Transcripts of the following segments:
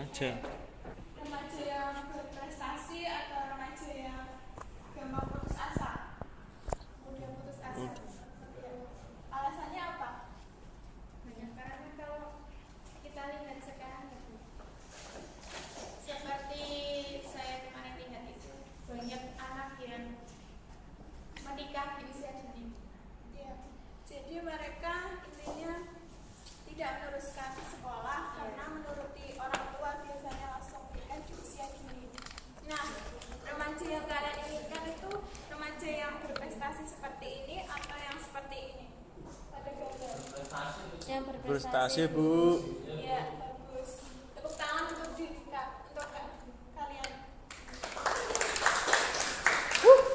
remaja? Remaja yang berprestasi atau remaja yang gampang putus asa? Mudah putus asa. Alasannya apa? Banyak, karena kalau kita lihat sekarang seperti saya kemarin lihat itu banyak anak yang menikah di usia dini. Ya. Jadi mereka intinya tidak meneruskan sekolah karena menuruti orang tua biasanya langsung menikah di usia dini. Nah, remaja yang kalian inginkan itu remaja yang berprestasi seperti ini atau yang seperti ini? Pada gambar. Yang Prestasi, Bu. Ya, bagus. Tepuk tangan untuk kalian.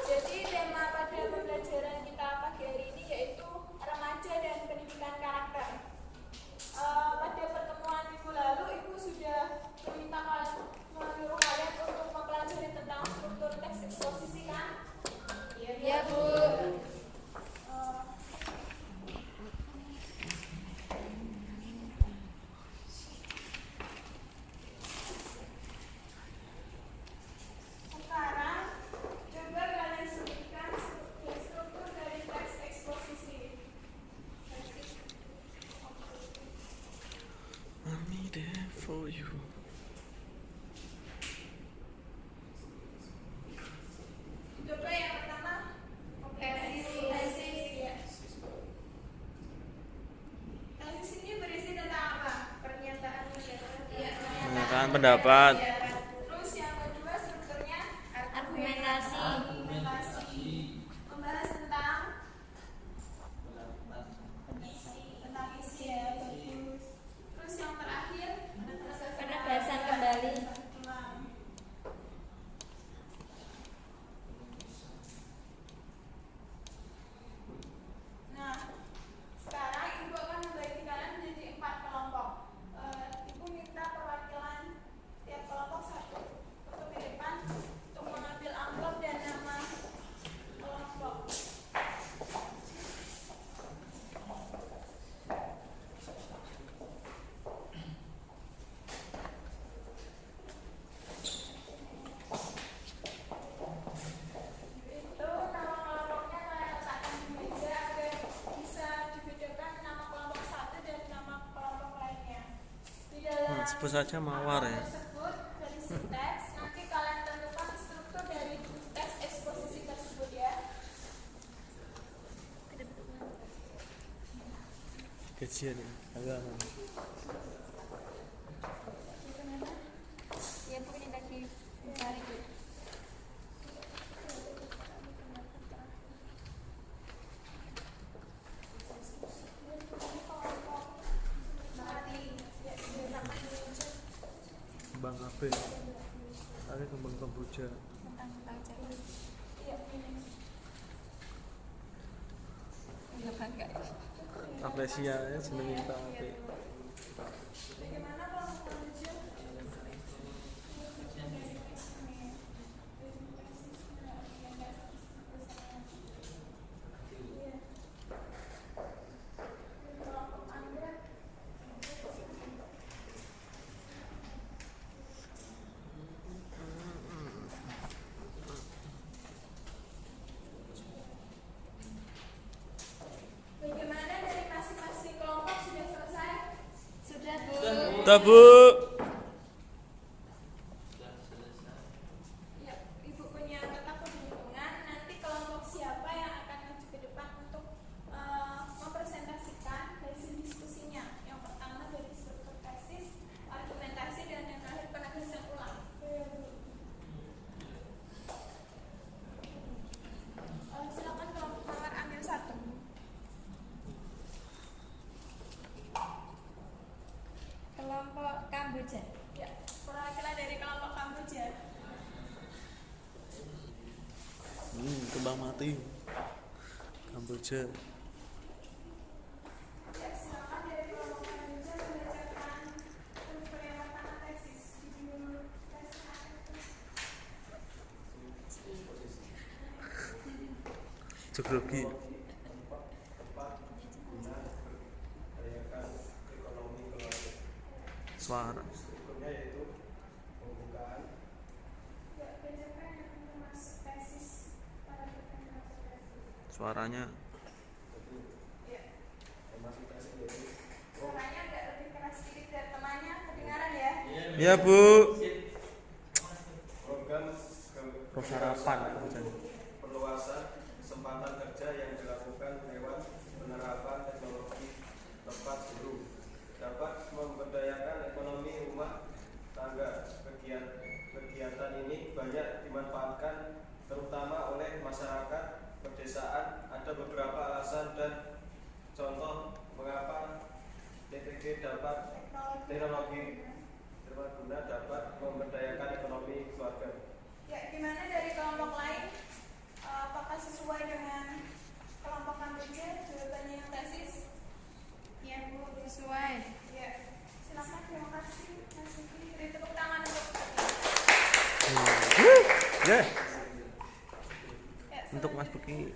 Jadi tema pada pembelajaran kita pagi hari ini yaitu remaja dan pendidikan karakter. Pada pertemuan minggu lalu Ibu sudah menyuruh kalian untuk mempelajari tentang struktur teks eksposisi kan? Iya, Bu. Sekarang coba kalian sebutkan struktur dari teks eksposisi. I'm there for you. Coba yang pertama tesis. Ya. Tesis ini berisi tentang apa? Pernyataan Pernyataan pendapat. Terus yang kedua strukturnya Argumentasi. membahas tentang isi ya, bagus. Terus yang terakhir Penegasan kembali. Nah, sekarang Ibu akan membagi kalian menjadi 4 kelompok. Ibu minta perwakilan tiap kelompok satu untuk ke depan untuk mengambil amplop dan nama kelompok. Itu nama kelompoknya kalian letakkan di meja agar bisa dibedakan nama kelompok satu dan nama kelompok lainnya. Di dalam Sebut saja mawar ya. tersebut berisi teks, nanti kalian tentukan struktur dari teks eksposisi tersebut ya. Kajian ya. Agama. Ya, Bu, ini lagi mencari, Bu. Kembang HP. Ada kembang kombuja. Tentang belajar. Iya, ini. Ya, bangga. Aplesia ya jeneng kita HP. Bagaimana kelompok kerja? Kelompok Anda bagaimana dari masing-masing kelompok sudah selesai? Sudah, Bu. Udah, Bu. Ya, Ibu punya peta penghitungan. Nanti kelompok siapa yang akan maju ke depan untuk mempresentasikan hasil diskusinya. Yang pertama dari struktur tesis, argumentasi, dan yang terakhir penegasan ulang. Silakan kelompok mawar ambil satu. Kelompok Kamboja. Ya, perwakilan dari kelompok Kamboja. Kembang mati. Kamboja. Ya, silakan dari kelompok Kamboja membacakan pernyataan tesis. Judul tesis Geografi. Suara. Suaranya. Ya. Suaranya agak lebih keras sedikit dari temannya, kedengaran ya? Ya Bu. Program Sarapan. perluasan kesempatan kerja yang dilakukan lewat penerapan teknologi tepat guru dapat memberdayakan ekonomi rumah tangga. Kegiatan ini banyak dimanfaatkan terutama oleh masyarakat pedesaan. Ada beberapa alasan dan contoh mengapa teknologi terbaguna dapat memberdayakan ekonomi keluarga. Ya, gimana dari kelompok lain? Apakah sesuai dengan kelompok Kamboja? Jawabannya yang tesis? Ya Bu, Sesuai. ya. Silakan, terima kasih Mas Vicky. Beri tepuk tangan untuk Ya. ya, Untuk Mas Buki.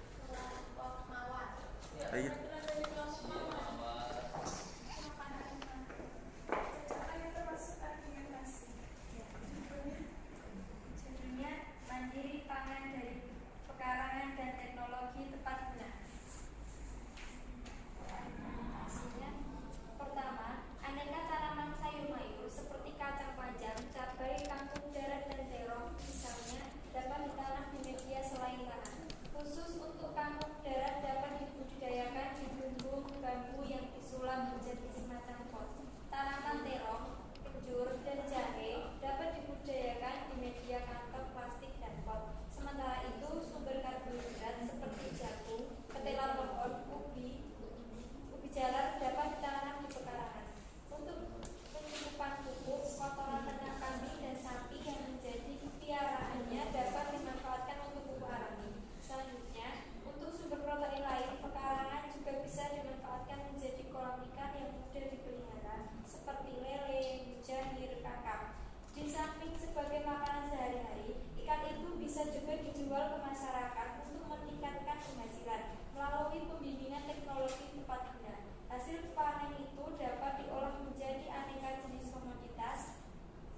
kelompok Mawar. Ayo. Dari kelompok Mawar. Cacakannya termasuk argumentasi. Judulnya Mandiri Pangan dari Pekarangan dan Teknologi Tepat Guna. Hasilnya, pertama, aneka tanaman sayur mayur seperti kacang panjang, cabai, kangkung, darat, dan terong misalnya dapat ditanam di media selain tanah. Khusus untuk kangkung darat dapat dibudidayakan di bumbung bambu yang disulam menjadi semacam pot. Tanaman terong, kencur, dan jahe dapat dibudidayakan di media kantong plastik dan pot. Sementara itu, sumber karbohidrat seperti jagung, ketela pohon, ubi jalar dapat ditanam di pekarangan. Untuk penyusupan pupuk, kotoran ternak kambing dan sapi yang menjadi piaraannya dapat dimanfaatkan untuk pupuk alami. Selanjutnya, untuk sumber protein lain, pekarangan juga bisa dimanfaatkan menjadi kolam ikan yang mudah dipelihara, seperti lele, mujair, kakap. Di samping sebagai makanan sehari-hari, ikan itu bisa juga dijual ke masyarakat untuk meningkatkan penghasilan melalui pembimbingan teknologi tepat guna. Hasil panen itu dapat diolah menjadi aneka jenis komoditas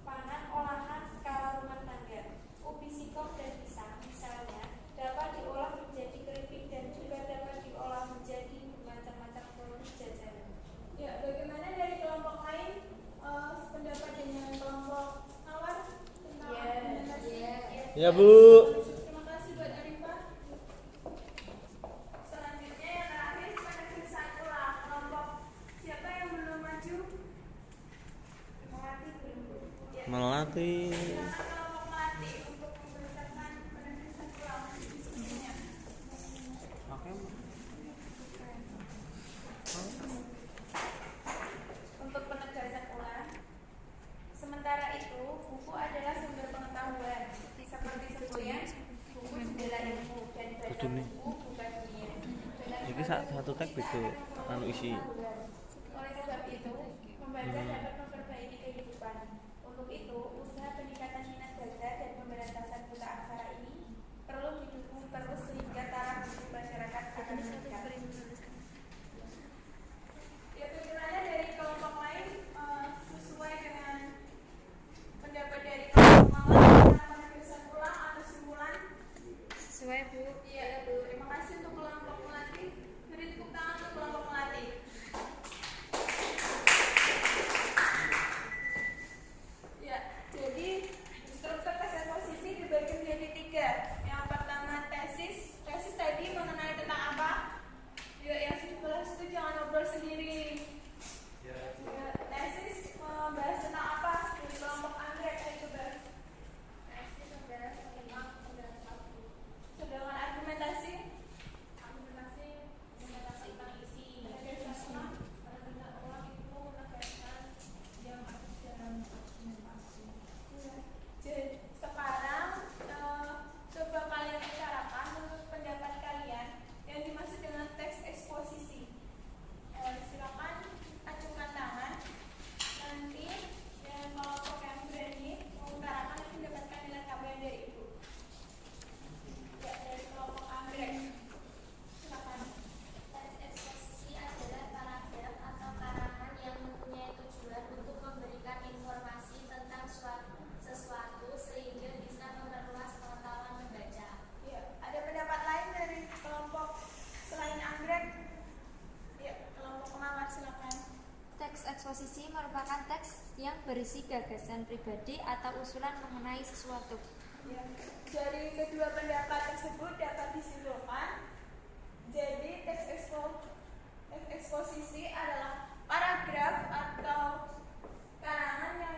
pangan olahan skala rumah tangga. Ubi singkong dan pisang misalnya dapat diolah menjadi keripik dan juga dapat diolah menjadi macam-macam produk jajanan. Ya, bagaimana dari kelompok lain? Pendapat dengan kelompok Mawar tentang argumentasi? Ya Bu. Terima kasih buat Arifah. Selanjutnya yang terakhir penegasan ulang kelompok siapa yang belum maju? Melati belum. Ya. Melati. Silakan kelompok Melati untuk memberitakan penegasan ulang diskusinya. Untuk penegasan ulang. Sementara itu, buku adalah sumber pengetahuan. Seperti sebelumnya, buku jendela ilmu dan baca Betul nih. buku bukan dunia. Iki satu tag beda anu isi. Oleh sebab itu, membaca dapat memperbaiki kehidupan. Untuk itu, usaha peningkatan minat baca dan pemberantasan buta aksara ini perlu didukung terus sehingga taraf hidup masyarakat akan meningkat. Ya, bagaimana dari kelompok lain sesuai dengan pendapat dari kelompok Mawar tentang penegasan ulang atau simpulan? Sesuai Bu. Iya, Bu. Terima kasih untuk kelompok Melati. Beri tepuk tangan untuk kelompok Melati. berisi gagasan pribadi atau usulan mengenai sesuatu. Ya. Dari kedua pendapat tersebut dapat disimpulkan, jadi teks eksposisi adalah paragraf atau karangan yang